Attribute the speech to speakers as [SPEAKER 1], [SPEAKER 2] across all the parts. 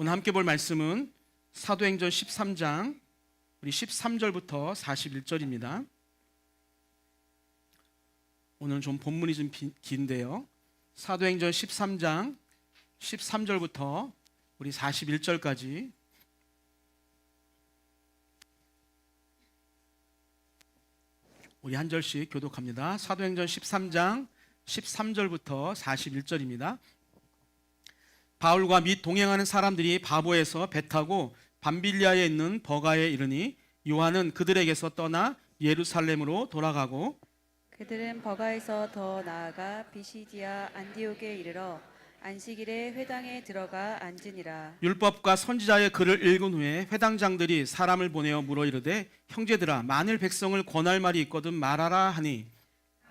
[SPEAKER 1] 오늘 함께 볼 말씀은 사도행전 13장 우리 13절부터 41절입니다. 오늘 좀 본문이 좀 긴데요. 사도행전 13장 13절부터 우리 41절까지 우리 한 절씩 교독합니다. 사도행전 13장 13절부터 41절입니다. 바울과 및 동행하는 사람들이 바보에서 배 타고 밤빌리아에 있는 버가에 이르니 요한은 그들에게서 떠나 예루살렘으로 돌아가고
[SPEAKER 2] 그들은 버가에서 더 나아가 비시디아 안디옥에 이르러 안식일에 회당에 들어가 앉으니라.
[SPEAKER 1] 율법과 선지자의 글을 읽은 후에 회당장들이 사람을 보내어 물어 이르되 형제들아 만일 백성을 권할 말이 있거든 말하라 하니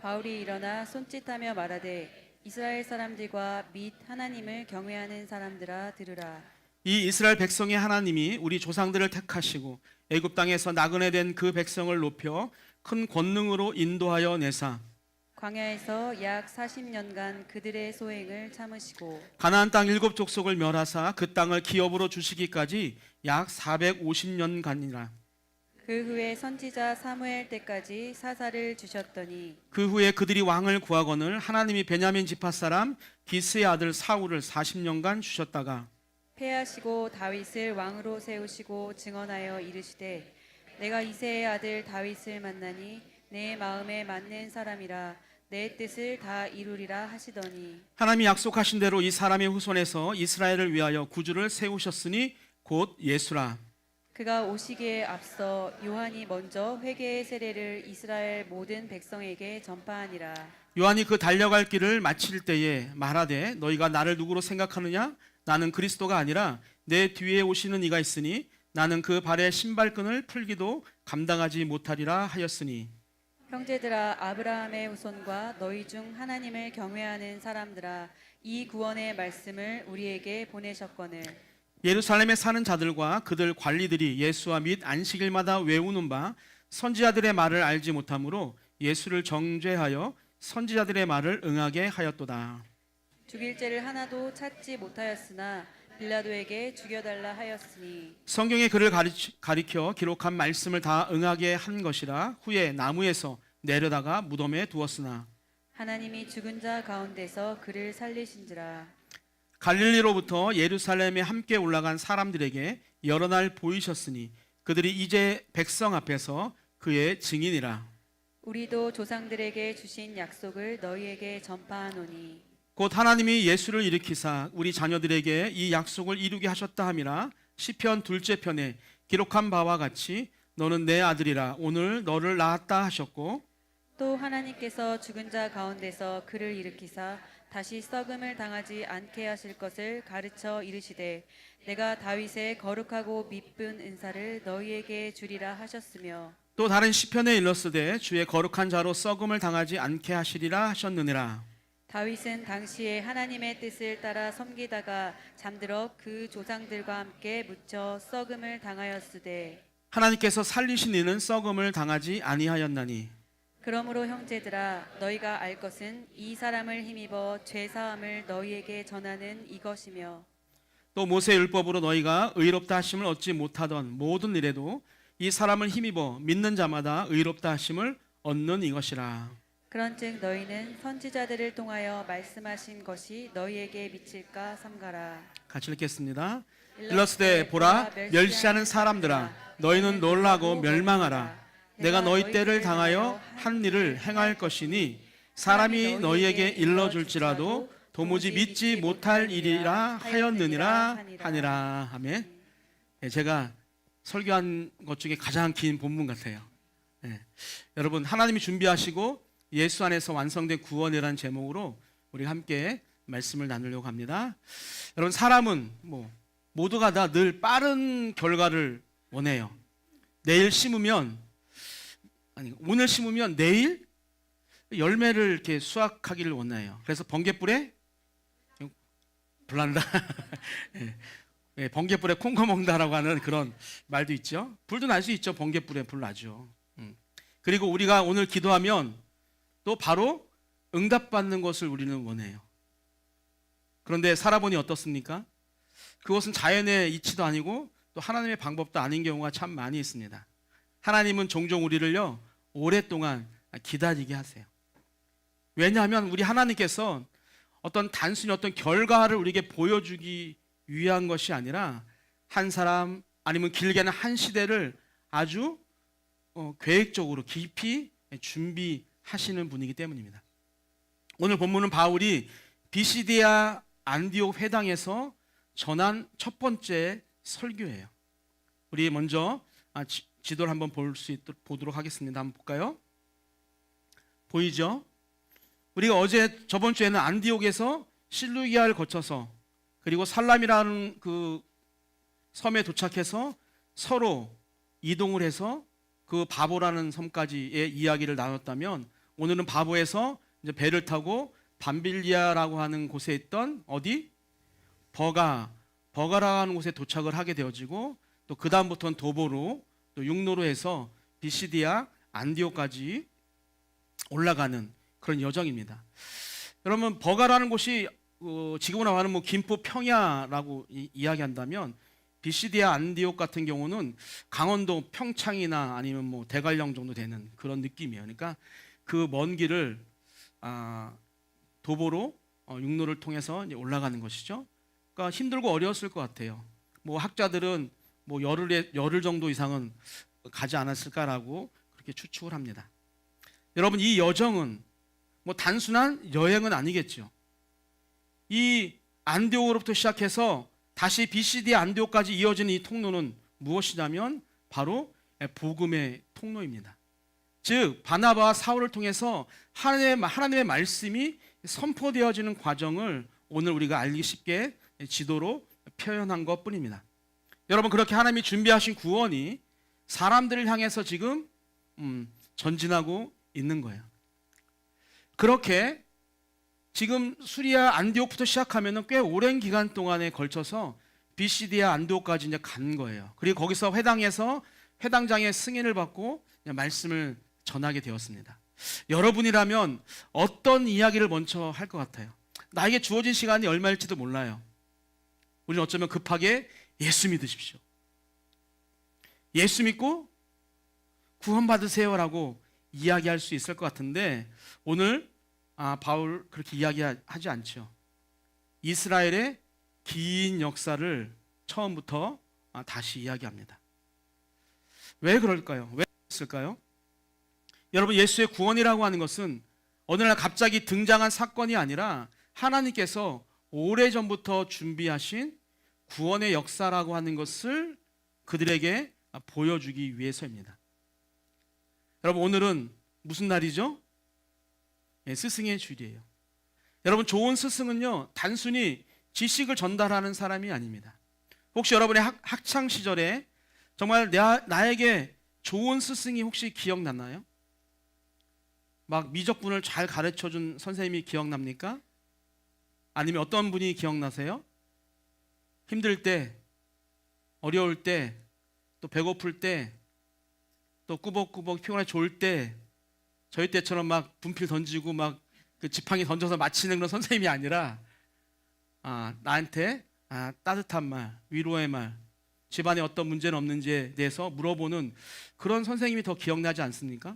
[SPEAKER 2] 바울이 일어나 손짓하며 말하되 이스라엘 사람들과 및 하나님을 경외하는 사람들아 들으라.
[SPEAKER 1] 이 이스라엘 백성의 하나님이 우리 조상들을 택하시고 애굽 땅에서 나그네 된 그 백성을 높여 큰 권능으로 인도하여 내사
[SPEAKER 2] 광야에서 약 40년간 그들의 소행을 참으시고
[SPEAKER 1] 가나안 땅 7족속을 멸하사 그 땅을 기업으로 주시기까지 약 450년간이라.
[SPEAKER 2] 그 후에 선지자 사무엘 때까지 사사를 주셨더니
[SPEAKER 1] 그 후에 그들이 왕을 구하거늘 하나님이 베냐민 지파 사람 기스의 아들 사울을 40년간 주셨다가
[SPEAKER 2] 패하시고 다윗을 왕으로 세우시고 증언하여 이르시되 내가 이새의 아들 다윗을 만나니 내 마음에 맞는 사람이라 내 뜻을 다 이루리라 하시더니
[SPEAKER 1] 하나님이 약속하신 대로 이 사람의 후손에서 이스라엘을 위하여 구주를 세우셨으니 곧 예수라.
[SPEAKER 2] 그가 오시기에 앞서 요한이 먼저 회개의 세례를 이스라엘 모든 백성에게 전파하니라.
[SPEAKER 1] 요한이 그 달려갈 길을 마칠 때에 말하되 너희가 나를 누구로 생각하느냐? 나는 그리스도가 아니라 내 뒤에 오시는 이가 있으니 나는 그 발의 신발끈을 풀기도 감당하지 못하리라 하였으니
[SPEAKER 2] 형제들아 아브라함의 후손과 너희 중 하나님을 경외하는 사람들아 이 구원의 말씀을 우리에게 보내셨거늘
[SPEAKER 1] 예루살렘에 사는 자들과 그들 관리들이 예수와 및 안식일마다 외우는 바 선지자들의 말을 알지 못하므로 예수를 정죄하여 선지자들의 말을 응하게 하였도다.
[SPEAKER 2] 죽일 죄를 하나도 찾지 못하였으나 빌라도에게 죽여달라 하였으니
[SPEAKER 1] 성경에 그를 가리켜 기록한 말씀을 다 응하게 한 것이라. 후에 나무에서 내려다가 무덤에 두었으나
[SPEAKER 2] 하나님이 죽은 자 가운데서 그를 살리신지라.
[SPEAKER 1] 갈릴리로부터 예루살렘에 함께 올라간 사람들에게 여러 날 보이셨으니 그들이 이제 백성 앞에서 그의 증인이라.
[SPEAKER 2] 우리도 조상들에게 주신 약속을 너희에게 전파하노니
[SPEAKER 1] 곧 하나님이 예수를 일으키사 우리 자녀들에게 이 약속을 이루게 하셨다 함이라. 시편 2째 편에 기록한 바와 같이 너는 내 아들이라 오늘 너를 낳았다 하셨고
[SPEAKER 2] 또 하나님께서 죽은 자 가운데서 그를 일으키사 다시 썩음을 당하지 않게 하실 것을 가르쳐 이르시되 내가 다윗의 거룩하고 미쁜 은사를 너희에게 주리라 하셨으며
[SPEAKER 1] 또 다른 시편에 일렀으되 주의 거룩한 자로 썩음을 당하지 않게 하시리라 하셨느니라.
[SPEAKER 2] 다윗은 당시에 하나님의 뜻을 따라 섬기다가 잠들어 그 조상들과 함께 묻혀 썩음을 당하였으되
[SPEAKER 1] 하나님께서 살리신 이는 썩음을 당하지 아니하였나니
[SPEAKER 2] 그러므로 형제들아 너희가 알 것은 이 사람을 힘입어 죄 사함을 너희에게 전하는 이것이며
[SPEAKER 1] 또 모세 율법으로 너희가 의롭다 하심을 얻지 못하던 모든 일에도 이 사람을 힘입어 믿는 자마다 의롭다 하심을 얻는 이것이라.
[SPEAKER 2] 그런즉 너희는 선지자들을 통하여 말씀하신 것이 너희에게 미칠까 삼가라.
[SPEAKER 1] 같이 읽겠습니다. 일러스되 보라 멸시하는 사람들아 너희는 놀라고 멸망하라. 내가 너희 때를 당하여 한 일을 행할 것이니 사람이 너희에게 일러줄지라도 도무지 믿지 못할 일이라 하였느니라 하니라. 아멘. 제가 설교한 것 중에 가장 긴 본문 같아요. 여러분 하나님이 준비하시고 예수 안에서 완성된 구원이라는 제목으로 우리 함께 말씀을 나누려고 합니다. 여러분 사람은 모두가 다 늘 빠른 결과를 원해요. 내일 심으면 오늘 심으면 내일 열매를 이렇게 수확하기를 원해요. 그래서 번갯불에 불난다. 번갯불에 콩고 먹는다라고 하는 그런 말도 있죠. 불도 날 수 있죠. 번갯불에 불 나죠. 그리고 우리가 오늘 기도하면 또 바로 응답받는 것을 우리는 원해요. 그런데 살아보니 어떻습니까? 그것은 자연의 이치도 아니고 또 하나님의 방법도 아닌 경우가 참 많이 있습니다. 하나님은 종종 우리를요 오랫동안 기다리게 하세요. 왜냐하면 우리 하나님께서 어떤 단순히 어떤 결과를 우리에게 보여주기 위한 것이 아니라 한 사람 아니면 길게는 한 시대를 아주 계획적으로 깊이 준비하시는 분이기 때문입니다. 오늘 본문은 바울이 비시디아 안디옥 회당에서 전한 첫 번째 설교예요. 우리 먼저 지도를 한번 보도록 하겠습니다. 한번 볼까요? 보이죠? 우리가 저번 주에는 안디옥에서 실루기아를 거쳐서 그리고 살람이라는 그 섬에 도착해서 서로 이동을 해서 그 바보라는 섬까지의 이야기를 나눴다면, 오늘은 바보에서 이제 배를 타고 밤빌리아라고 하는 곳에 있던 어디? 버가라는 곳에 도착을 하게 되어지고, 또 그 다음부터는 도보로 또 육로로 해서 비시디아 안디옥까지 올라가는 그런 여정입니다. 여러분, 버가라는 곳이 지금으로 말하는 뭐 김포 평야라고 이야기한다면, 비시디아 안디옥 같은 경우는 강원도 평창이나 아니면 뭐 대관령 정도 되는 그런 느낌이에요. 그러니까 그 먼 길을 도보로 육로를 통해서 이제 올라가는 것이죠. 그러니까 힘들고 어려웠을 것 같아요. 뭐 학자들은 뭐 열흘 정도 이상은 가지 않았을까라고 그렇게 추측을 합니다. 여러분, 이 여정은 뭐 단순한 여행은 아니겠죠. 이 안디옥으로부터 시작해서 다시 BCD 안디옥까지 이어지는 이 통로는 무엇이냐면 바로 복음의 통로입니다. 즉 바나바와 사울을 통해서 하나님의 말씀이 선포되어지는 과정을 오늘 우리가 알기 쉽게 지도로 표현한 것뿐입니다. 여러분, 그렇게 하나님이 준비하신 구원이 사람들을 향해서 지금 전진하고 있는 거예요. 그렇게 지금 수리아 안디옥부터 시작하면 꽤 오랜 기간 동안에 걸쳐서 비시디아 안디옥까지 이제 간 거예요. 그리고 거기서 회당에서 회당장의 승인을 받고 말씀을 전하게 되었습니다. 여러분이라면 어떤 이야기를 먼저 할 것 같아요? 나에게 주어진 시간이 얼마일지도 몰라요. 우리는 어쩌면 급하게 예수 믿으십시오, 예수 믿고 구원받으세요라고 이야기할 수 있을 것 같은데, 오늘 바울 그렇게 이야기하지 않죠. 이스라엘의 긴 역사를 처음부터 다시 이야기합니다. 왜 그럴까요? 왜 그랬을까요? 여러분, 예수의 구원이라고 하는 것은 어느 날 갑자기 등장한 사건이 아니라 하나님께서 오래전부터 준비하신 구원의 역사라고 하는 것을 그들에게 보여주기 위해서입니다. 여러분, 오늘은 무슨 날이죠? 스승의 주일이에요. 여러분, 좋은 스승은요 단순히 지식을 전달하는 사람이 아닙니다. 혹시 여러분의 학창 시절에 정말 나에게 좋은 스승이 혹시 기억나나요? 막 미적분을 잘 가르쳐준 선생님이 기억납니까? 아니면 어떤 분이 기억나세요? 힘들 때, 어려울 때, 또 배고플 때, 또 꾸벅꾸벅 피곤해 좋을 때, 저희 때처럼 막 분필 던지고 막 그 지팡이 던져서 맞히는 그런 선생님이 아니라 나한테 따뜻한 말, 위로의 말, 집안에 어떤 문제는 없는지에 대해서 물어보는 그런 선생님이 더 기억나지 않습니까?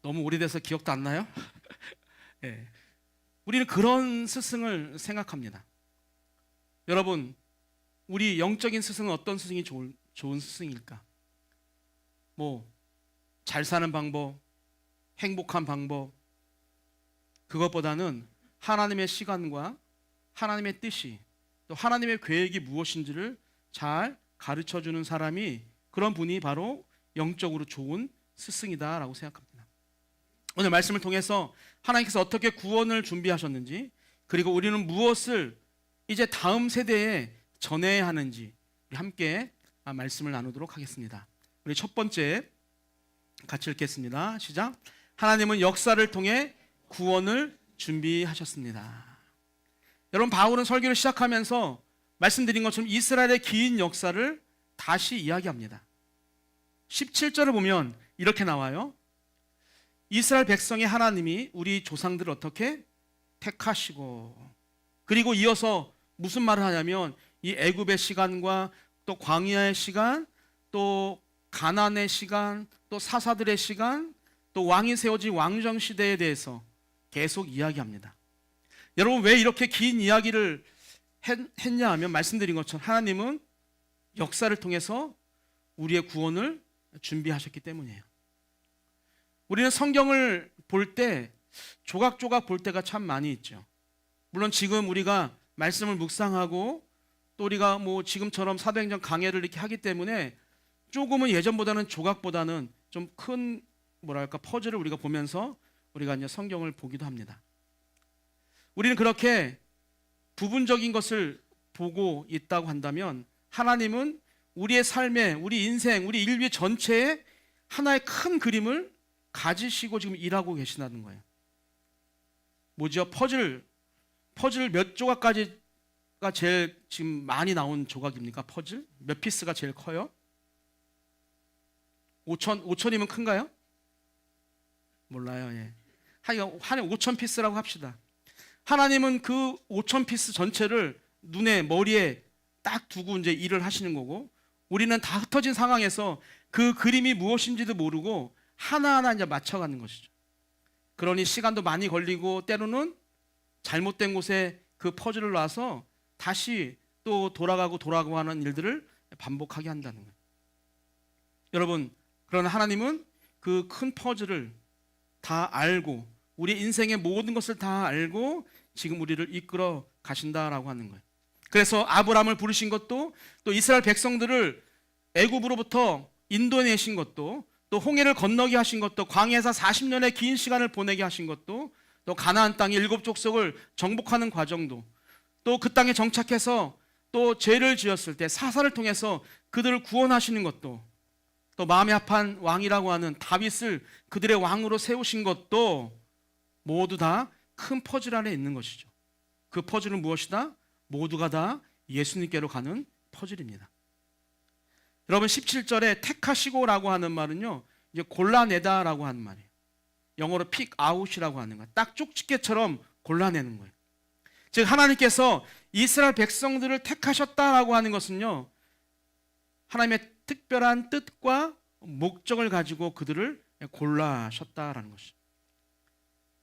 [SPEAKER 1] 너무 오래돼서 기억도 안 나요? 네. 우리는 그런 스승을 생각합니다. 여러분, 우리 영적인 스승은 어떤 스승이 좋은 스승일까? 뭐 잘 사는 방법, 행복한 방법, 그것보다는 하나님의 시간과 하나님의 뜻이, 또 하나님의 계획이 무엇인지를 잘 가르쳐주는 사람이, 그런 분이 바로 영적으로 좋은 스승이다라고 생각합니다. 오늘 말씀을 통해서 하나님께서 어떻게 구원을 준비하셨는지, 그리고 우리는 무엇을 이제 다음 세대에 전해야 하는지 우리 함께 말씀을 나누도록 하겠습니다. 우리 첫 번째 같이 읽겠습니다. 시작. 하나님은 역사를 통해 구원을 준비하셨습니다. 여러분, 바울은 설교를 시작하면서 말씀드린 것처럼 이스라엘의 긴 역사를 다시 이야기합니다. 17절을 보면 이렇게 나와요. 이스라엘 백성의 하나님이 우리 조상들을 어떻게 택하시고, 그리고 이어서 무슨 말을 하냐면 이 애굽의 시간과 또 광야의 시간, 또 가나안의 시간, 또 사사들의 시간, 또 왕이 세워진 왕정 시대에 대해서 계속 이야기합니다. 여러분, 왜 이렇게 긴 이야기를 했냐 하면 말씀드린 것처럼 하나님은 역사를 통해서 우리의 구원을 준비하셨기 때문이에요. 우리는 성경을 볼 때 조각조각 볼 때가 참 많이 있죠. 물론 지금 우리가 말씀을 묵상하고 또 우리가 뭐 지금처럼 사도행전 강해를 이렇게 하기 때문에 조금은 예전보다는 조각보다는 좀 큰 뭐랄까 퍼즐을 우리가 보면서 우리가 이제 성경을 보기도 합니다. 우리는 그렇게 부분적인 것을 보고 있다고 한다면 하나님은 우리의 삶에, 우리 인생, 우리 인류 전체에 하나의 큰 그림을 가지시고 지금 일하고 계시다는 거예요. 뭐죠? 퍼즐 몇 조각까지가 제일 지금 많이 나온 조각입니까? 퍼즐? 몇 피스가 제일 커요? 5천이면 큰가요? 몰라요. 예. 한 5천 피스라고 합시다. 하나님은 그 5천 피스 전체를 눈에 머리에 딱 두고 이제 일을 하시는 거고, 우리는 다 흩어진 상황에서 그 그림이 무엇인지도 모르고 하나하나 이제 맞춰가는 것이죠. 그러니 시간도 많이 걸리고 때로는 잘못된 곳에 그 퍼즐을 놔서 다시 또 돌아가고 하는 일들을 반복하게 한다는 거예요. 여러분, 그러나 하나님은 그 큰 퍼즐을 다 알고 우리 인생의 모든 것을 다 알고 지금 우리를 이끌어 가신다라고 하는 거예요. 그래서 아브라함을 부르신 것도, 또 이스라엘 백성들을 애굽으로부터 인도내신 것도, 또 홍해를 건너게 하신 것도, 광야에서 40년의 긴 시간을 보내게 하신 것도, 또 가나안 땅의 7 족속을 정복하는 과정도, 또 그 땅에 정착해서 또 죄를 지었을 때 사사를 통해서 그들을 구원하시는 것도, 또 마음에 합한 왕이라고 하는 다윗을 그들의 왕으로 세우신 것도 모두 다 큰 퍼즐 안에 있는 것이죠. 그 퍼즐은 무엇이다? 모두가 다 예수님께로 가는 퍼즐입니다. 여러분, 17절에 택하시고라고 하는 말은요, 이제 골라내다라고 하는 말이에요. 영어로 pick out이라고 하는 거예요. 딱 쪽집게처럼 골라내는 거예요. 즉 하나님께서 이스라엘 백성들을 택하셨다라고 하는 것은요, 하나님의 특별한 뜻과 목적을 가지고 그들을 골라셨다라는 것이죠.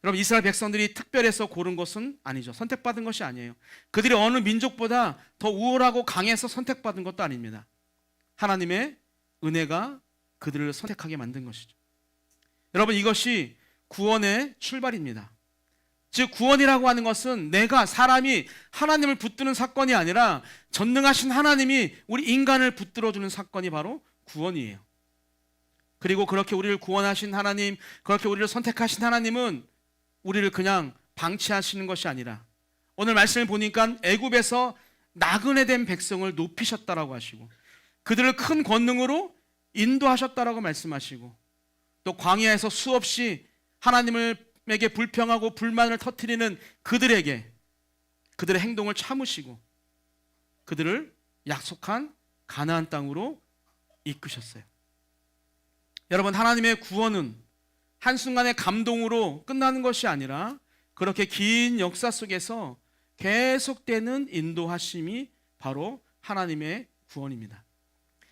[SPEAKER 1] 여러분, 이스라엘 백성들이 특별해서 고른 것은 아니죠. 선택받은 것이 아니에요. 그들이 어느 민족보다 더 우월하고 강해서 선택받은 것도 아닙니다. 하나님의 은혜가 그들을 선택하게 만든 것이죠. 여러분, 이것이 구원의 출발입니다. 즉 구원이라고 하는 것은 사람이 하나님을 붙드는 사건이 아니라 전능하신 하나님이 우리 인간을 붙들어주는 사건이 바로 구원이에요. 그리고 그렇게 우리를 구원하신 하나님, 그렇게 우리를 선택하신 하나님은 우리를 그냥 방치하시는 것이 아니라 오늘 말씀을 보니까 애굽에서 나그네 된 백성을 높이셨다라고 하시고, 그들을 큰 권능으로 인도하셨다라고 말씀하시고, 또 광야에서 수없이 하나님에게 불평하고 불만을 터뜨리는 그들에게 그들의 행동을 참으시고 그들을 약속한 가나안 땅으로 이끄셨어요. 여러분, 하나님의 구원은 한순간의 감동으로 끝나는 것이 아니라 그렇게 긴 역사 속에서 계속되는 인도하심이 바로 하나님의 구원입니다.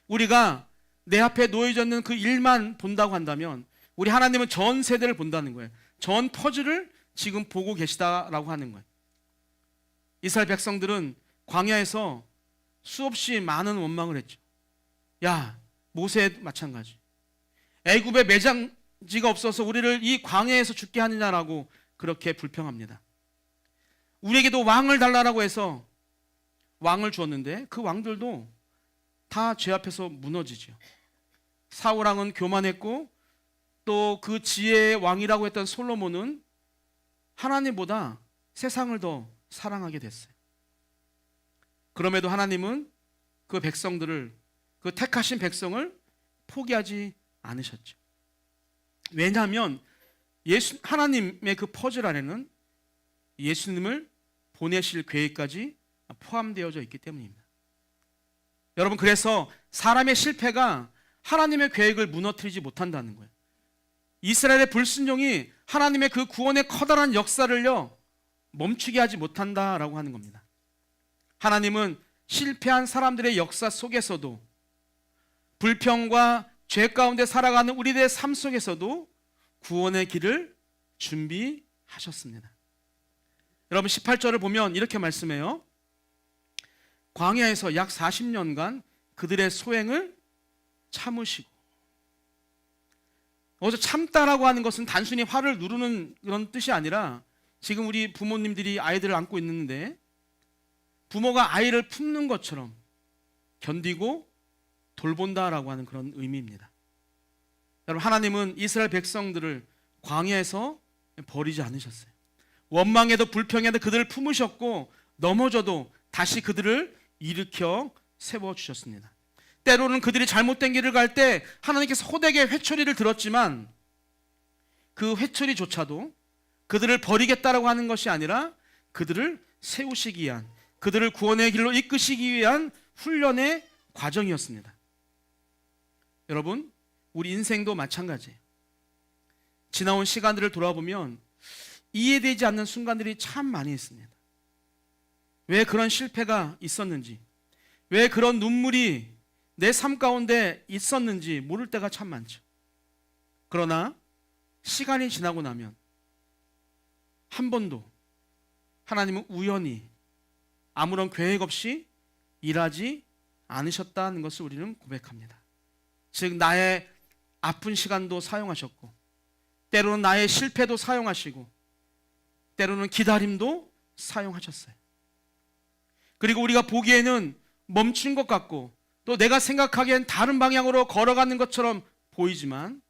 [SPEAKER 1] 우리가 내 앞에 놓여져 있는 그 일만 본다고 한다면 우리 하나님은 전 세대를 본다는 거예요. 전 퍼즐을 지금 보고 계시다라고 하는 거예요. 이스라엘 백성들은 광야에서 수없이 많은 원망을 했죠. 야, 모세 마찬가지. 애굽에 매장지가 없어서 우리를 이 광야에서 죽게 하느냐라고 그렇게 불평합니다. 우리에게도 왕을 달라라고 해서 왕을 주었는데 그 왕들도 다 죄 앞에서 무너지죠. 사울 왕은 교만했고 또 그 지혜의 왕이라고 했던 솔로몬은 하나님보다 세상을 더 사랑하게 됐어요. 그럼에도 하나님은 그 백성들을, 그 택하신 백성을 포기하지 않으셨죠. 왜냐하면 하나님의 그 퍼즐 안에는 예수님을 보내실 계획까지 포함되어져 있기 때문입니다. 여러분, 그래서 사람의 실패가 하나님의 계획을 무너뜨리지 못한다는 거예요. 이스라엘의 불순종이 하나님의 그 구원의 커다란 역사를요 멈추게 하지 못한다라고 하는 겁니다. 하나님은 실패한 사람들의 역사 속에서도, 불평과 죄 가운데 살아가는 우리들의 삶 속에서도 구원의 길을 준비하셨습니다. 여러분 18절을 보면 이렇게 말씀해요. 광야에서 약 40년간 그들의 소행을 참으시고. 어디서 참다라고 하는 것은 단순히 화를 누르는 그런 뜻이 아니라, 지금 우리 부모님들이 아이들을 안고 있는데 부모가 아이를 품는 것처럼 견디고 돌본다라고 하는 그런 의미입니다. 여러분, 하나님은 이스라엘 백성들을 광야에서 버리지 않으셨어요. 원망에도 불평에도 그들을 품으셨고, 넘어져도 다시 그들을 일으켜 세워주셨습니다. 때로는 그들이 잘못된 길을 갈 때 하나님께서 호되게 회초리를 들었지만, 그 회초리조차도 그들을 버리겠다라고 하는 것이 아니라 그들을 세우시기 위한, 그들을 구원의 길로 이끄시기 위한 훈련의 과정이었습니다. 여러분, 우리 인생도 마찬가지예요. 지나온 시간들을 돌아보면 이해되지 않는 순간들이 참 많이 있습니다. 왜 그런 실패가 있었는지, 왜 그런 눈물이 내 삶 가운데 있었는지 모를 때가 참 많죠. 그러나 시간이 지나고 나면 한 번도 하나님은 우연히 아무런 계획 없이 일하지 않으셨다는 것을 우리는 고백합니다. 즉, 나의 아픈 시간도 사용하셨고, 때로는 나의 실패도 사용하시고, 때로는 기다림도 사용하셨어요. 그리고 우리가 보기에는 멈춘 것 같고, 또 내가 생각하기엔 다른 방향으로 걸어가는 것처럼 보이지만,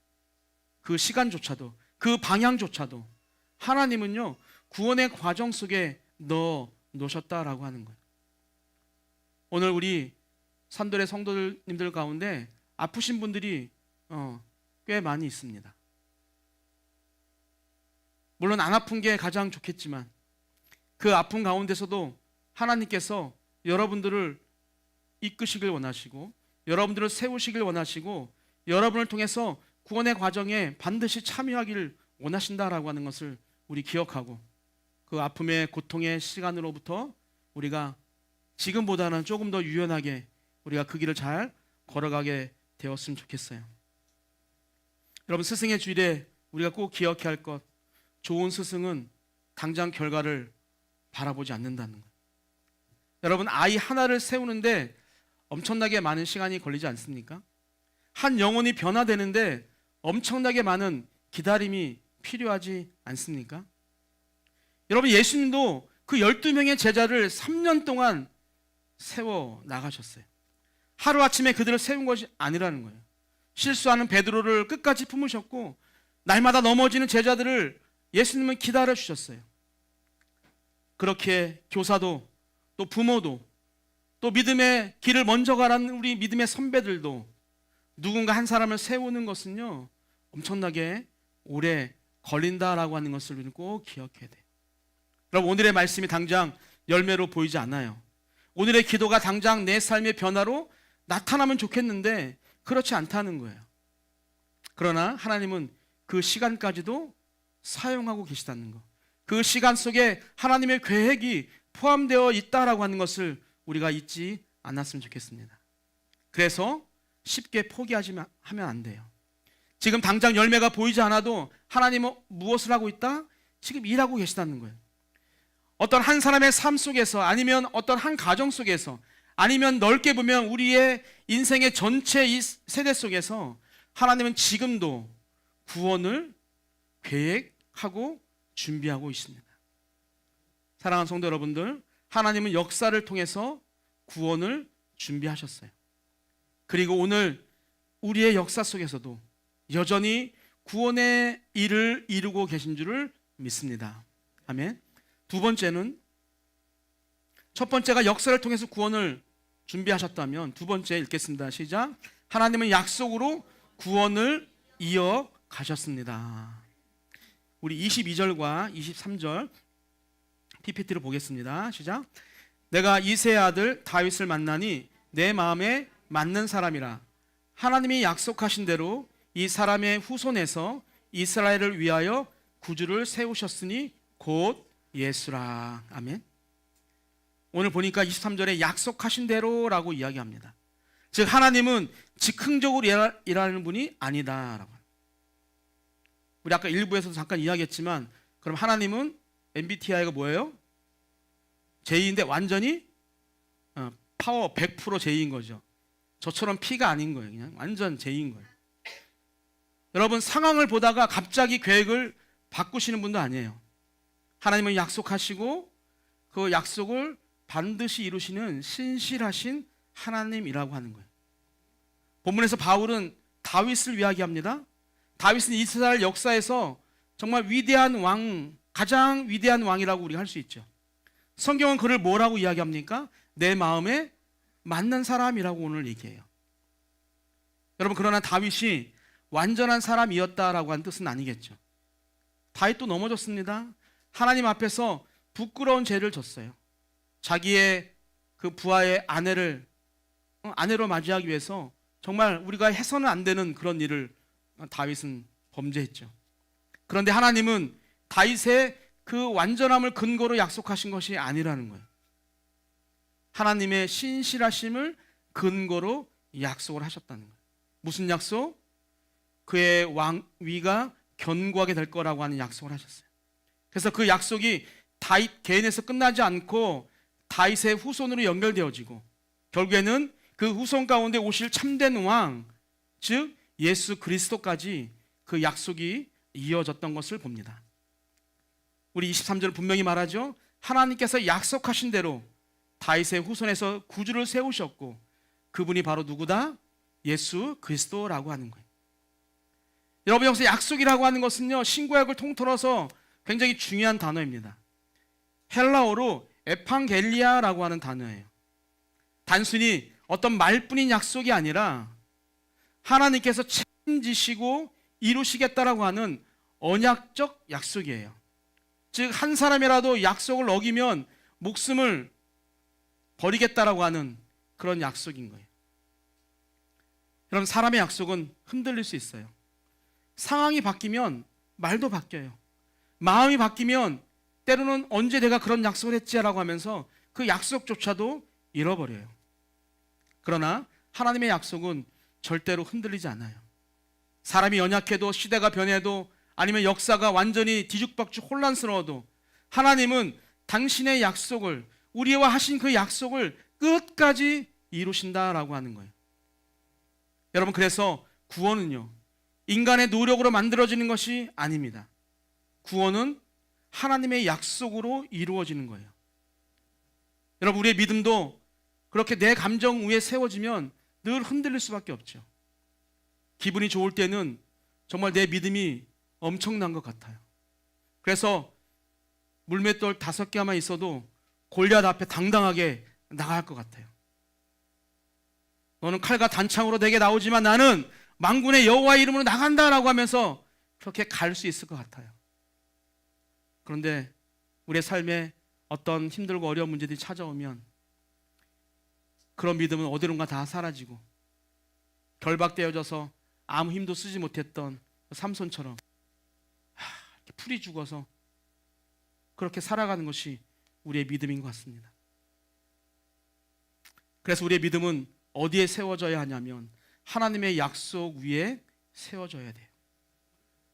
[SPEAKER 1] 그 시간조차도, 그 방향조차도 하나님은요, 구원의 과정 속에 넣어 놓으셨다라고 하는 거예요. 오늘 우리 산돌의 성도님들 가운데 아프신 분들이 꽤 많이 있습니다. 물론 안 아픈 게 가장 좋겠지만, 그 아픈 가운데서도 하나님께서 여러분들을 이끄시길 원하시고, 여러분들을 세우시길 원하시고, 여러분을 통해서 구원의 과정에 반드시 참여하기를 원하신다라고 하는 것을 우리 기억하고, 그 아픔의 고통의 시간으로부터 우리가 지금보다는 조금 더 유연하게 우리가 그 길을 잘 걸어가게 되었으면 좋겠어요. 여러분, 스승의 주일에 우리가 꼭 기억해야 할 것, 좋은 스승은 당장 결과를 바라보지 않는다는 거예요. 여러분, 아이 하나를 세우는데 엄청나게 많은 시간이 걸리지 않습니까? 한 영혼이 변화되는데 엄청나게 많은 기다림이 필요하지 않습니까? 여러분, 예수님도 그 12명의 제자를 3년 동안 세워 나가셨어요. 하루아침에 그들을 세운 것이 아니라는 거예요. 실수하는 베드로를 끝까지 품으셨고, 날마다 넘어지는 제자들을 예수님은 기다려 주셨어요. 그렇게 교사도, 또 부모도, 또 믿음의 길을 먼저 가라는 우리 믿음의 선배들도 누군가 한 사람을 세우는 것은요, 엄청나게 오래 걸린다라고 하는 것을 우리는 꼭 기억해야 돼요. 여러분, 오늘의 말씀이 당장 열매로 보이지 않아요. 오늘의 기도가 당장 내 삶의 변화로 나타나면 좋겠는데 그렇지 않다는 거예요. 그러나 하나님은 그 시간까지도 사용하고 계시다는 것, 그 시간 속에 하나님의 계획이 포함되어 있다라고 하는 것을 우리가 잊지 않았으면 좋겠습니다. 그래서 쉽게 포기하면 안 돼요. 지금 당장 열매가 보이지 않아도 하나님은 무엇을 하고 있다? 지금 일하고 계시다는 거예요. 어떤 한 사람의 삶 속에서, 아니면 어떤 한 가정 속에서, 아니면 넓게 보면 우리의 인생의 전체 이 세대 속에서 하나님은 지금도 구원을 계획하고 준비하고 있습니다. 사랑하는 성도 여러분들, 하나님은 역사를 통해서 구원을 준비하셨어요. 그리고 오늘 우리의 역사 속에서도 여전히 구원의 일을 이루고 계신 줄을 믿습니다. 아멘. 두 번째는, 첫 번째가 역사를 통해서 구원을 준비하셨다면, 두 번째 읽겠습니다. 시작. 하나님은 약속으로 구원을 이어가셨습니다. 우리 22절과 23절 PPT를 보겠습니다. 시작. 내가 이새의 아들 다윗을 만나니 내 마음에 맞는 사람이라. 하나님이 약속하신 대로 이 사람의 후손에서 이스라엘을 위하여 구주를 세우셨으니 곧 예수라. 아멘. 오늘 보니까 23절에 약속하신 대로라고 이야기합니다. 즉 하나님은 즉흥적으로 일하는 분이 아니다라고. 우리 아까 일부에서도 잠깐 이야기했지만 그럼 하나님은 MBTI가 뭐예요? J인데 완전히 파워 100% J인 거죠. 저처럼 P가 아닌 거예요. 그냥 완전 J인 거예요. 여러분 상황을 보다가 갑자기 계획을 바꾸시는 분도 아니에요. 하나님은 약속하시고 그 약속을 반드시 이루시는 신실하신 하나님이라고 하는 거예요. 본문에서 바울은 다윗을 이야기합니다. 다윗은 이스라엘 역사에서 정말 위대한 왕, 가장 위대한 왕이라고 우리가 할 수 있죠. 성경은 그를 뭐라고 이야기합니까? 내 마음에 맞는 사람이라고 오늘 얘기해요. 여러분 그러나 다윗이 완전한 사람이었다라고 하는 뜻은 아니겠죠. 다윗도 넘어졌습니다. 하나님 앞에서 부끄러운 죄를 졌어요. 자기의 그 부하의 아내로 맞이하기 위해서 정말 우리가 해서는 안 되는 그런 일을 다윗은 범죄했죠. 그런데 하나님은 다윗의 그 완전함을 근거로 약속하신 것이 아니라는 거예요. 하나님의 신실하심을 근거로 약속을 하셨다는 거예요. 무슨 약속? 그의 왕위가 견고하게 될 거라고 하는 약속을 하셨어요. 그래서 그 약속이 다윗 개인에서 끝나지 않고 다윗의 후손으로 연결되어지고 결국에는 그 후손 가운데 오실 참된 왕, 즉 예수 그리스도까지 그 약속이 이어졌던 것을 봅니다. 우리 23절은 분명히 말하죠. 하나님께서 약속하신 대로 다윗의 후손에서 구주를 세우셨고 그분이 바로 누구다? 예수 그리스도라고 하는 거예요. 여러분 여기서 약속이라고 하는 것은요 신구약을 통틀어서 굉장히 중요한 단어입니다. 헬라어로 에판겔리아라고 하는 단어예요. 단순히 어떤 말뿐인 약속이 아니라 하나님께서 책임지시고 이루시겠다라고 하는 언약적 약속이에요. 즉 한 사람이라도 약속을 어기면 목숨을 버리겠다라고 하는 그런 약속인 거예요. 여러분 사람의 약속은 흔들릴 수 있어요. 상황이 바뀌면 말도 바뀌어요. 마음이 바뀌면 때로는 언제 내가 그런 약속을 했지라고 하면서 그 약속조차도 잃어버려요. 그러나 하나님의 약속은 절대로 흔들리지 않아요. 사람이 연약해도 시대가 변해도 아니면 역사가 완전히 뒤죽박죽 혼란스러워도 하나님은 당신의 약속을 우리와 하신 그 약속을 끝까지 이루신다라고 하는 거예요. 여러분 그래서 구원은요 인간의 노력으로 만들어지는 것이 아닙니다. 구원은 하나님의 약속으로 이루어지는 거예요. 여러분 우리의 믿음도 그렇게 내 감정 위에 세워지면 늘 흔들릴 수밖에 없죠. 기분이 좋을 때는 정말 내 믿음이 엄청난 것 같아요. 그래서 물맷돌 5개만 있어도 골리앗 앞에 당당하게 나갈 것 같아요. 너는 칼과 단창으로 내게 나오지만 나는 만군의 여호와의 이름으로 나간다라고 하면서 그렇게 갈 수 있을 것 같아요. 그런데 우리의 삶에 어떤 힘들고 어려운 문제들이 찾아오면 그런 믿음은 어디론가 다 사라지고 결박되어져서 아무 힘도 쓰지 못했던 삼손처럼 풀이 죽어서 그렇게 살아가는 것이 우리의 믿음인 것 같습니다. 그래서 우리의 믿음은 어디에 세워져야 하냐면 하나님의 약속 위에 세워져야 돼요.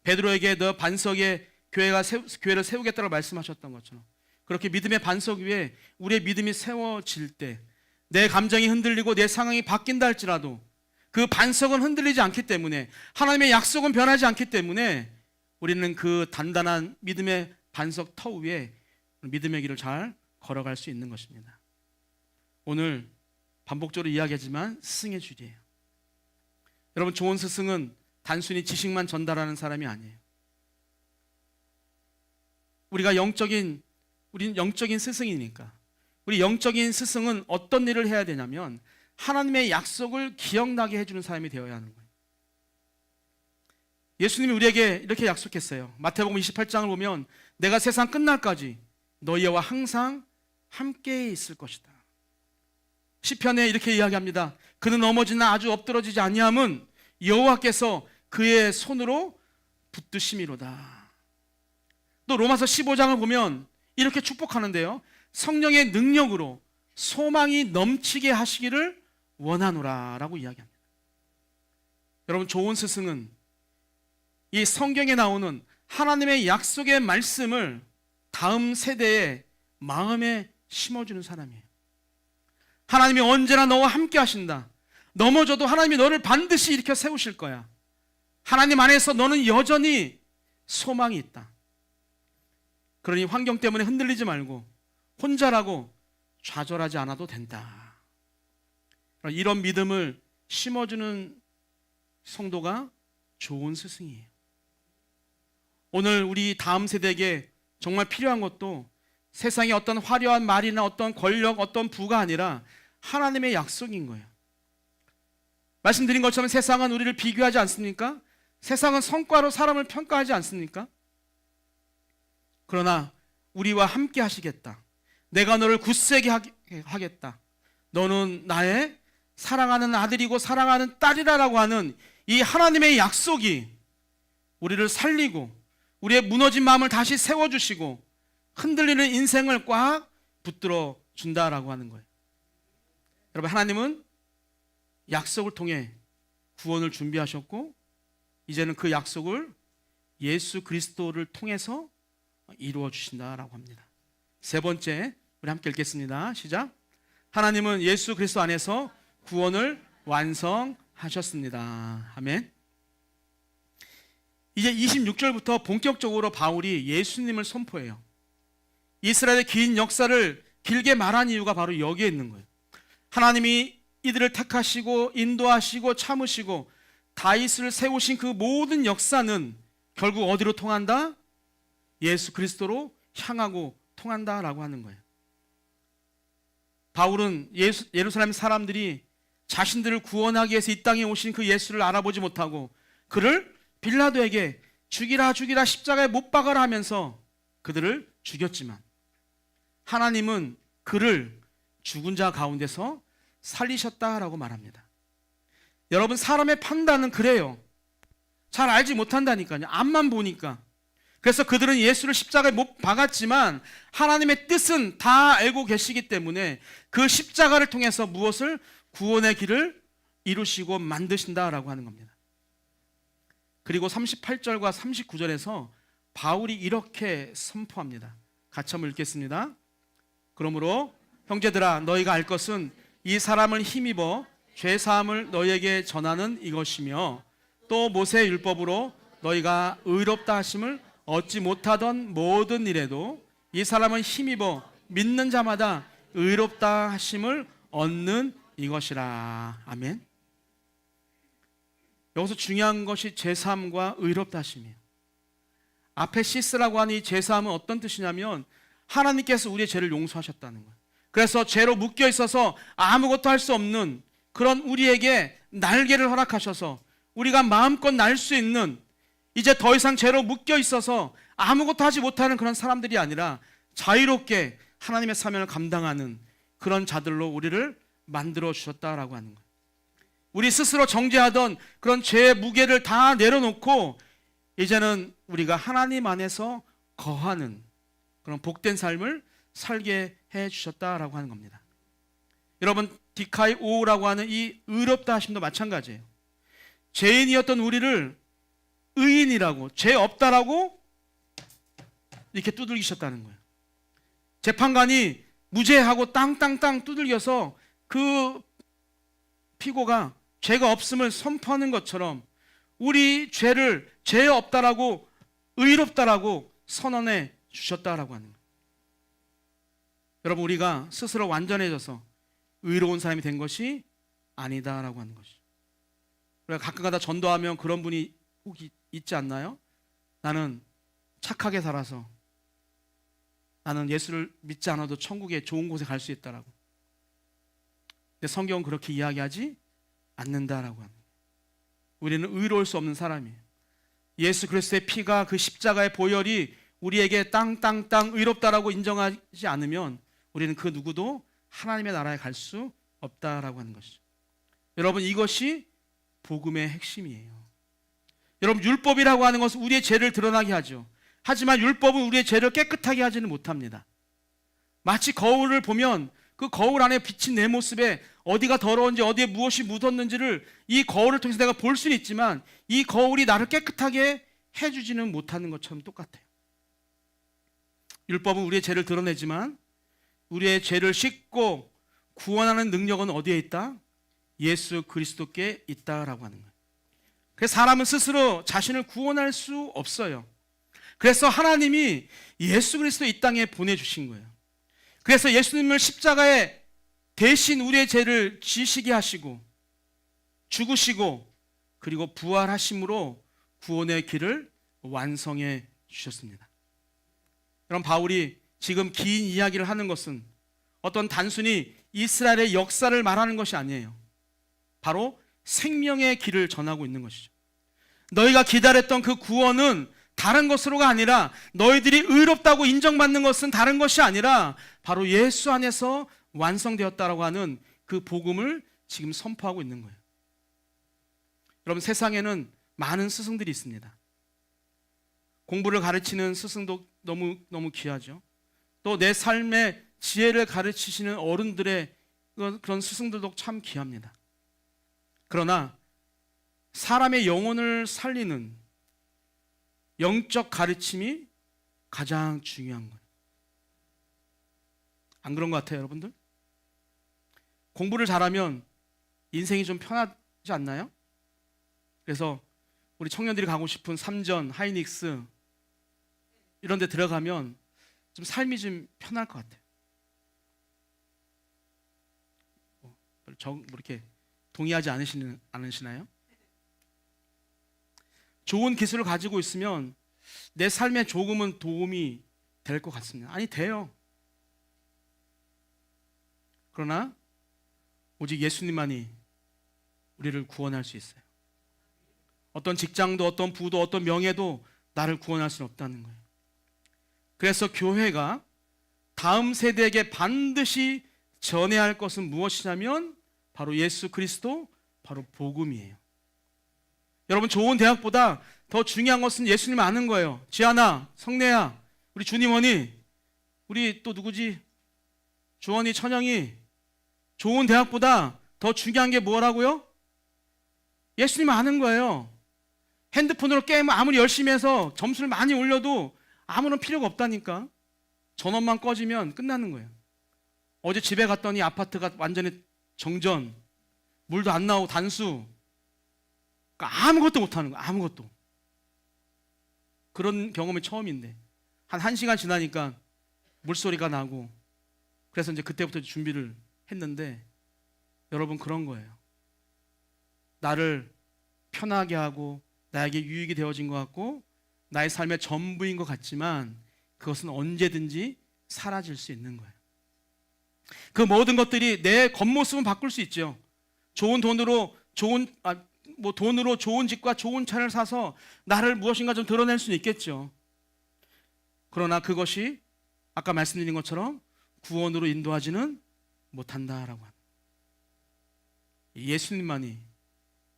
[SPEAKER 1] 베드로에게 너 반석에 교회를 세우겠다고 말씀하셨던 것처럼 그렇게 믿음의 반석 위에 우리의 믿음이 세워질 때 내 감정이 흔들리고 내 상황이 바뀐다 할지라도 그 반석은 흔들리지 않기 때문에 하나님의 약속은 변하지 않기 때문에 우리는 그 단단한 믿음의 반석 터 위에 믿음의 길을 잘 걸어갈 수 있는 것입니다. 오늘 반복적으로 이야기하지만 스승의 주일이에요. 여러분 좋은 스승은 단순히 지식만 전달하는 사람이 아니에요. 우리는 영적인 스승이니까 우리 영적인 스승은 어떤 일을 해야 되냐면 하나님의 약속을 기억나게 해주는 사람이 되어야 하는 거예요. 예수님이 우리에게 이렇게 약속했어요. 마태복음 28장을 보면 내가 세상 끝날까지 너희와 항상 함께 있을 것이다. 시편에 이렇게 이야기합니다. 그는 넘어지나 아주 엎드러지지 아니함은 여호와께서 그의 손으로 붙드심이로다. 또 로마서 15장을 보면 이렇게 축복하는데요. 성령의 능력으로 소망이 넘치게 하시기를 원하노라 라고 이야기합니다. 여러분, 좋은 스승은 이 성경에 나오는 하나님의 약속의 말씀을 다음 세대의 마음에 심어주는 사람이에요. 하나님이 언제나 너와 함께 하신다. 넘어져도 하나님이 너를 반드시 일으켜 세우실 거야. 하나님 안에서 너는 여전히 소망이 있다. 그러니 환경 때문에 흔들리지 말고 혼자라고 좌절하지 않아도 된다. 이런 믿음을 심어주는 성도가 좋은 스승이에요. 오늘 우리 다음 세대에게 정말 필요한 것도 세상의 어떤 화려한 말이나 어떤 권력, 어떤 부가 아니라 하나님의 약속인 거예요. 말씀드린 것처럼 세상은 우리를 비교하지 않습니까? 세상은 성과로 사람을 평가하지 않습니까? 그러나 우리와 함께 하시겠다. 내가 너를 굳세게 하겠다. 너는 나의 사랑하는 아들이고 사랑하는 딸이라고 하는 이 하나님의 약속이 우리를 살리고 우리의 무너진 마음을 다시 세워주시고 흔들리는 인생을 꽉 붙들어 준다라고 하는 거예요. 여러분, 하나님은 약속을 통해 구원을 준비하셨고 이제는 그 약속을 예수 그리스도를 통해서 이루어 주신다라고 합니다. 세 번째, 우리 함께 읽겠습니다. 시작. 하나님은 예수 그리스도 안에서 구원을 완성하셨습니다. 아멘. 이제 26절부터 본격적으로 바울이 예수님을 선포해요. 이스라엘의 긴 역사를 길게 말한 이유가 바로 여기에 있는 거예요. 하나님이 이들을 택하시고 인도하시고 참으시고 다윗을 세우신 그 모든 역사는 결국 어디로 통한다? 예수 그리스도로 향하고 통한다라고 하는 거예요. 바울은 예루살렘 사람들이 자신들을 구원하기 위해서 이 땅에 오신 그 예수를 알아보지 못하고 그를 빌라도에게 죽이라 죽이라 십자가에 못 박아라 하면서 그들을 죽였지만 하나님은 그를 죽은 자 가운데서 살리셨다라고 말합니다. 여러분, 사람의 판단은 그래요. 잘 알지 못한다니까요. 앞만 보니까. 그래서 그들은 예수를 십자가에 못 박았지만 하나님의 뜻은 다 알고 계시기 때문에 그 십자가를 통해서 무엇을? 구원의 길을 이루시고 만드신다라고 하는 겁니다. 그리고 38절과 39절에서 바울이 이렇게 선포합니다. 같이 한번 읽겠습니다. 그러므로 형제들아, 너희가 알 것은 이 사람을 힘입어 죄사함을 너희에게 전하는 이것이며 또 모세의 율법으로 너희가 의롭다 하심을 얻지 못하던 모든 일에도 이 사람은 힘입어 믿는 자마다 의롭다 하심을 얻는 이것이라. 아멘. 여기서 중요한 것이 죄사함과 의롭다 하심이에요. 앞에 시스라고 하는 이 죄사함은 어떤 뜻이냐면 하나님께서 우리의 죄를 용서하셨다는 거예요. 그래서 죄로 묶여 있어서 아무것도 할 수 없는 그런 우리에게 날개를 허락하셔서 우리가 마음껏 날 수 있는, 이제 더 이상 죄로 묶여 있어서 아무것도 하지 못하는 그런 사람들이 아니라 자유롭게 하나님의 사명을 감당하는 그런 자들로 우리를 만들어 주셨다라고 하는 거예요. 우리 스스로 정죄하던 그런 죄의 무게를 다 내려놓고 이제는 우리가 하나님 안에서 거하는 그런 복된 삶을 살게 해 주셨다라고 하는 겁니다. 여러분, 디카이오라고 하는 이 의롭다 하심도 마찬가지예요. 죄인이었던 우리를 의인이라고, 죄 없다라고 이렇게 두들기셨다는 거예요. 재판관이 무죄하고 땅땅땅 두들겨서 그 피고가 죄가 없음을 선포하는 것처럼 우리 죄를 죄 없다라고, 의롭다라고 선언해 주셨다라고 하는 거예요. 여러분, 우리가 스스로 완전해져서 의로운 사람이 된 것이 아니다라고 하는 것이죠. 우리가 가끔가다 전도하면 그런 분이 꼭 있지 않나요? 나는 착하게 살아서 나는 예수를 믿지 않아도 천국에 좋은 곳에 갈 수 있다라고. 근데 성경은 그렇게 이야기하지 않는다라고 합니다. 우리는 의로울 수 없는 사람이에요. 예수 그리스도의 피가, 그 십자가의 보혈이 우리에게 땅땅땅 의롭다라고 인정하지 않으면 우리는 그 누구도 하나님의 나라에 갈 수 없다라고 하는 것이죠. 여러분, 이것이 복음의 핵심이에요. 여러분, 율법이라고 하는 것은 우리의 죄를 드러나게 하죠. 하지만 율법은 우리의 죄를 깨끗하게 하지는 못합니다. 마치 거울을 보면 그 거울 안에 비친 내 모습에 어디가 더러운지 어디에 무엇이 묻었는지를 이 거울을 통해서 내가 볼 수는 있지만 이 거울이 나를 깨끗하게 해주지는 못하는 것처럼 똑같아요. 율법은 우리의 죄를 드러내지만 우리의 죄를 씻고 구원하는 능력은 어디에 있다? 예수 그리스도께 있다라고 하는 거예요. 그래서 사람은 스스로 자신을 구원할 수 없어요. 그래서 하나님이 예수 그리스도 이 땅에 보내주신 거예요. 그래서 예수님을 십자가에 대신 우리의 죄를 지시게 하시고 죽으시고 그리고 부활하심으로 구원의 길을 완성해 주셨습니다. 그럼 바울이 지금 긴 이야기를 하는 것은 어떤 단순히 이스라엘의 역사를 말하는 것이 아니에요. 바로 생명의 길을 전하고 있는 것이죠. 너희가 기다렸던 그 구원은 다른 것으로가 아니라 너희들이 의롭다고 인정받는 것은 다른 것이 아니라 바로 예수 안에서 완성되었다라고 하는 그 복음을 지금 선포하고 있는 거예요. 여러분, 세상에는 많은 스승들이 있습니다. 공부를 가르치는 스승도 너무 귀하죠. 또 내 삶의 지혜를 가르치시는 어른들의 그런 스승들도 참 귀합니다. 그러나 사람의 영혼을 살리는 영적 가르침이 가장 중요한 거예요. 안 그런 것 같아요, 여러분들? 공부를 잘하면 인생이 좀 편하지 않나요? 그래서 우리 청년들이 가고 싶은 삼전, 하이닉스 이런 데 들어가면 좀 삶이 좀 편할 것 같아요. 이렇게 동의하지 않으시나요? 좋은 기술을 가지고 있으면 내 삶에 조금은 도움이 될 것 같습니다. 아니, 돼요. 그러나 오직 예수님만이 우리를 구원할 수 있어요. 어떤 직장도 어떤 부도 어떤 명예도 나를 구원할 수는 없다는 거예요. 그래서 교회가 다음 세대에게 반드시 전해야 할 것은 무엇이냐면 바로 예수 그리스도, 바로 복음이에요. 여러분, 좋은 대학보다 더 중요한 것은 예수님 아는 거예요. 지아나, 성래야, 우리 주님원이, 우리 또 누구지? 주원이, 천영이. 좋은 대학보다 더 중요한 게 뭐라고요? 예수님 아는 거예요. 핸드폰으로 게임 아무리 열심히 해서 점수를 많이 올려도 아무런 필요가 없다니까. 전원만 꺼지면 끝나는 거예요. 어제 집에 갔더니 아파트가 완전히 정전, 물도 안 나오고 단수, 그러니까 아무것도 못하는 거예요. 아무것도. 그런 경험이 처음인데 한 1시간 지나니까 물소리가 나고, 그래서 이제 그때부터 준비를 했는데, 여러분, 그런 거예요. 나를 편하게 하고 나에게 유익이 되어진 것 같고 나의 삶의 전부인 것 같지만 그것은 언제든지 사라질 수 있는 거예요. 그 모든 것들이 내 겉모습은 바꿀 수 있죠. 좋은 돈으로 돈으로 좋은 집과 좋은 차를 사서 나를 무엇인가 좀 드러낼 수는 있겠죠. 그러나 그것이 아까 말씀드린 것처럼 구원으로 인도하지는 못한다라고 합니다. 예수님만이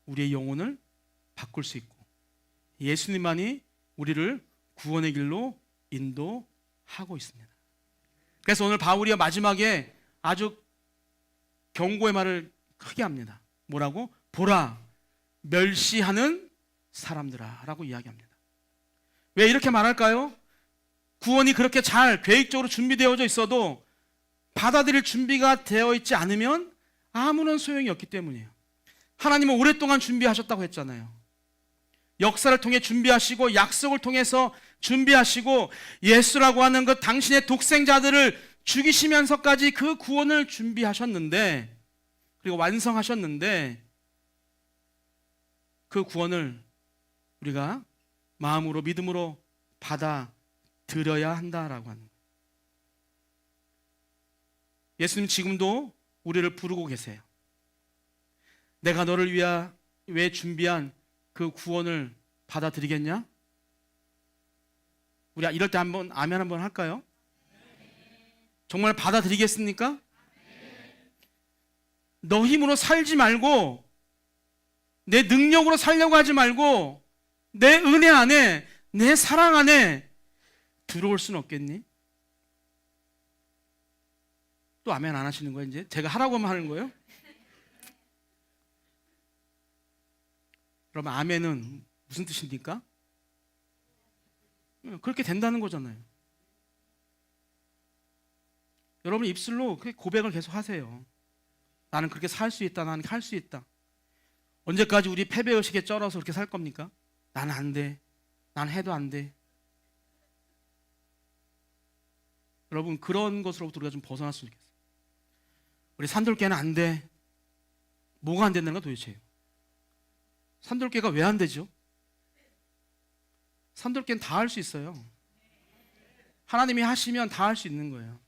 [SPEAKER 1] 우리의 영혼을 바꿀 수 있고 예수님만이 우리를 구원의 길로 인도하고 있습니다. 그래서 오늘 바울이 마지막에 아주 경고의 말을 크게 합니다. 뭐라고? 보라, 멸시하는 사람들아 라고 이야기합니다. 왜 이렇게 말할까요? 구원이 그렇게 잘 계획적으로 준비되어져 있어도 받아들일 준비가 되어 있지 않으면 아무런 소용이 없기 때문이에요. 하나님은 오랫동안 준비하셨다고 했잖아요. 역사를 통해 준비하시고 약속을 통해서 준비하시고 예수라고 하는 그 당신의 독생자들을 죽이시면서까지 그 구원을 준비하셨는데, 그리고 완성하셨는데, 그 구원을 우리가 마음으로 믿음으로 받아들여야 한다라고 하는 거예요. 예수님 지금도 우리를 부르고 계세요. 내가 너를 위해 준비한 그 구원을 받아들이겠냐? 우리 이럴 때 한번 아멘 한번 할까요? 정말 받아들이겠습니까? 너 힘으로 살지 말고, 내 능력으로 살려고 하지 말고, 내 은혜 안에, 내 사랑 안에 들어올 수는 없겠니? 또 아멘 안 하시는 거예요? 이제 제가 하라고 하면 하는 거예요? 그러면 아멘은 무슨 뜻입니까? 그렇게 된다는 거잖아요. 여러분 입술로 그렇게 고백을 계속 하세요. 나는 그렇게 살 수 있다. 나는 할 수 있다. 언제까지 우리 패배의식에 쩔어서 그렇게 살 겁니까? 나는 안 돼. 난 해도 안 돼. 여러분 그런 것으로부터 우리가 좀 벗어났으면 좋겠어요. 우리 산돌개는 안 돼. 뭐가 안 된다는 거 도대체? 산돌개가 왜 안 되죠? 산돌개는 다 할 수 있어요. 하나님이 하시면 다 할 수 있는 거예요.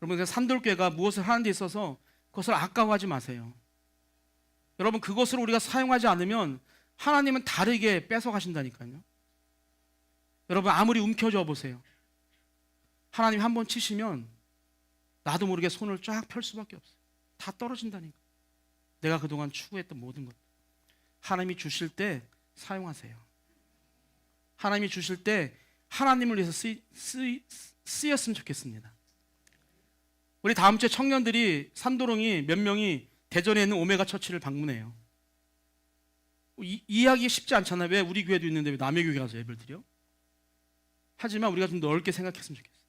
[SPEAKER 1] 여러분 산돌개가 무엇을 하는 데 있어서 그것을 아까워하지 마세요. 여러분 그것을 우리가 사용하지 않으면 하나님은 다르게 뺏어가신다니까요. 여러분 아무리 움켜쥐어 보세요. 하나님 한번 치시면 나도 모르게 손을 쫙 펼 수밖에 없어요. 다 떨어진다니까. 내가 그동안 추구했던 모든 것. 하나님이 주실 때 사용하세요. 하나님이 주실 때 하나님을 위해서 쓰였으면 좋겠습니다. 우리 다음 주에 청년들이 산도롱이 몇 명이 대전에 있는 오메가 처치를 방문해요. 이해하기 쉽지 않잖아요. 왜 우리 교회도 있는데 왜 남의 교회 가서 예배를 드려? 하지만 우리가 좀 넓게 생각했으면 좋겠어요.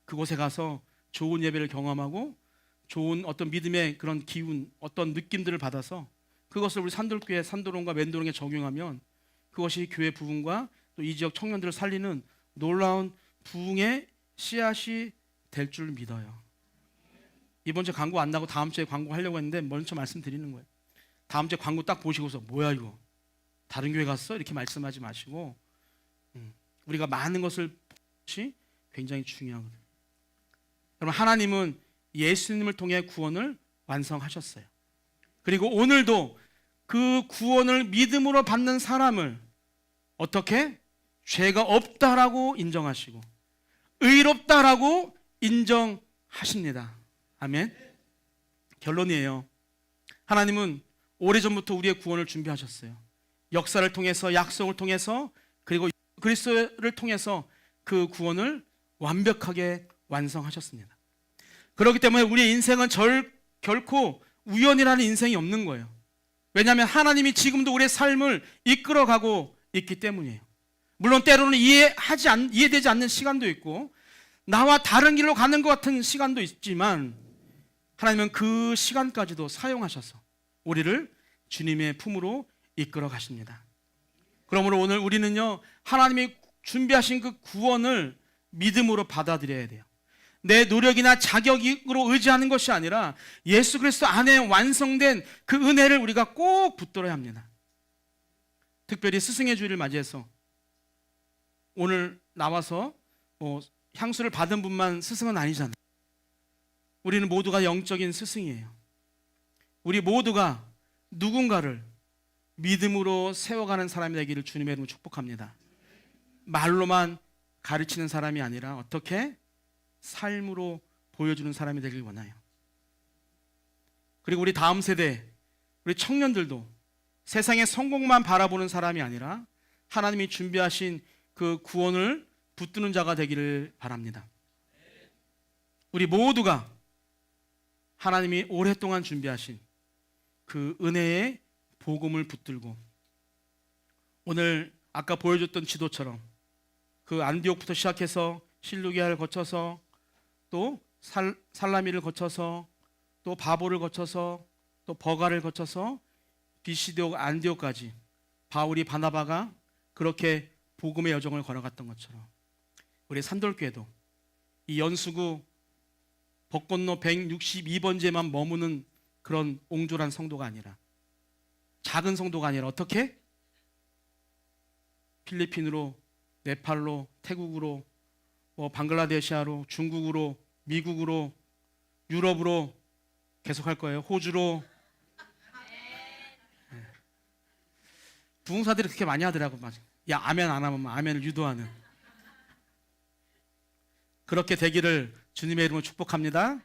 [SPEAKER 1] 그곳에 가서 좋은 예배를 경험하고 좋은 어떤 믿음의 그런 기운, 어떤 느낌들을 받아서 그것을 우리 산돌교회, 산도롱과 맨도롱에 적용하면 그것이 교회 부흥과 또 이 지역 청년들을 살리는 놀라운 부흥의 씨앗이 될 줄 믿어요. 이번 주에 광고 안 나고 다음 주에 광고 하려고 했는데 먼저 말씀드리는 거예요. 다음 주에 광고 딱 보시고서 뭐야 이거 다른 교회 갔어? 이렇게 말씀하지 마시고 우리가 많은 것을 굉장히 중요하거든요. 여러분 하나님은 예수님을 통해 구원을 완성하셨어요. 그리고 오늘도 그 구원을 믿음으로 받는 사람을 어떻게? 죄가 없다라고 인정하시고 의롭다라고 인정하십니다. 아멘. 결론이에요. 하나님은 오래전부터 우리의 구원을 준비하셨어요. 역사를 통해서 약속을 통해서 그리고 그리스도를 통해서 그 구원을 완벽하게 완성하셨습니다. 그렇기 때문에 우리의 인생은 결코 우연이라는 인생이 없는 거예요. 왜냐하면 하나님이 지금도 우리의 삶을 이끌어가고 있기 때문이에요. 물론 때로는 이해되지 않는 시간도 있고 나와 다른 길로 가는 것 같은 시간도 있지만 하나님은 그 시간까지도 사용하셔서 우리를 주님의 품으로 이끌어 가십니다. 그러므로 오늘 우리는요 하나님이 준비하신 그 구원을 믿음으로 받아들여야 돼요. 내 노력이나 자격으로 의지하는 것이 아니라 예수 그리스도 안에 완성된 그 은혜를 우리가 꼭 붙들어야 합니다. 특별히 스승의 주일을 맞이해서 오늘 나와서 향수를 받은 분만 스승은 아니잖아요. 우리는 모두가 영적인 스승이에요. 우리 모두가 누군가를 믿음으로 세워가는 사람이 되기를 주님의 이름으로 축복합니다. 말로만 가르치는 사람이 아니라 어떻게 삶으로 보여주는 사람이 되길 원해요. 그리고 우리 다음 세대, 우리 청년들도 세상의 성공만 바라보는 사람이 아니라 하나님이 준비하신 그 구원을 붙드는 자가 되기를 바랍니다. 우리 모두가 하나님이 오랫동안 준비하신 그 은혜의 복음을 붙들고 오늘 아까 보여줬던 지도처럼 그 안디옥부터 시작해서 실루기아를 거쳐서 또 살라미를 거쳐서 또 바보를 거쳐서 또 버가를 거쳐서 비시디오 안디옥까지 바울이 바나바가 그렇게 복음의 여정을 걸어갔던 것처럼 우리 산돌교회도 이 연수구 벚꽃로 162번지에만 머무는 그런 옹졸한 성도가 아니라 작은 성도가 아니라 어떻게? 필리핀으로, 네팔로, 태국으로, 방글라데시아로, 중국으로, 미국으로, 유럽으로 계속할 거예요. 호주로. 네. 부흥사들이 그렇게 많이 하더라고. 야 아멘 안 하면 아멘을 유도하는. 그렇게 되기를 주님의 이름으로 축복합니다.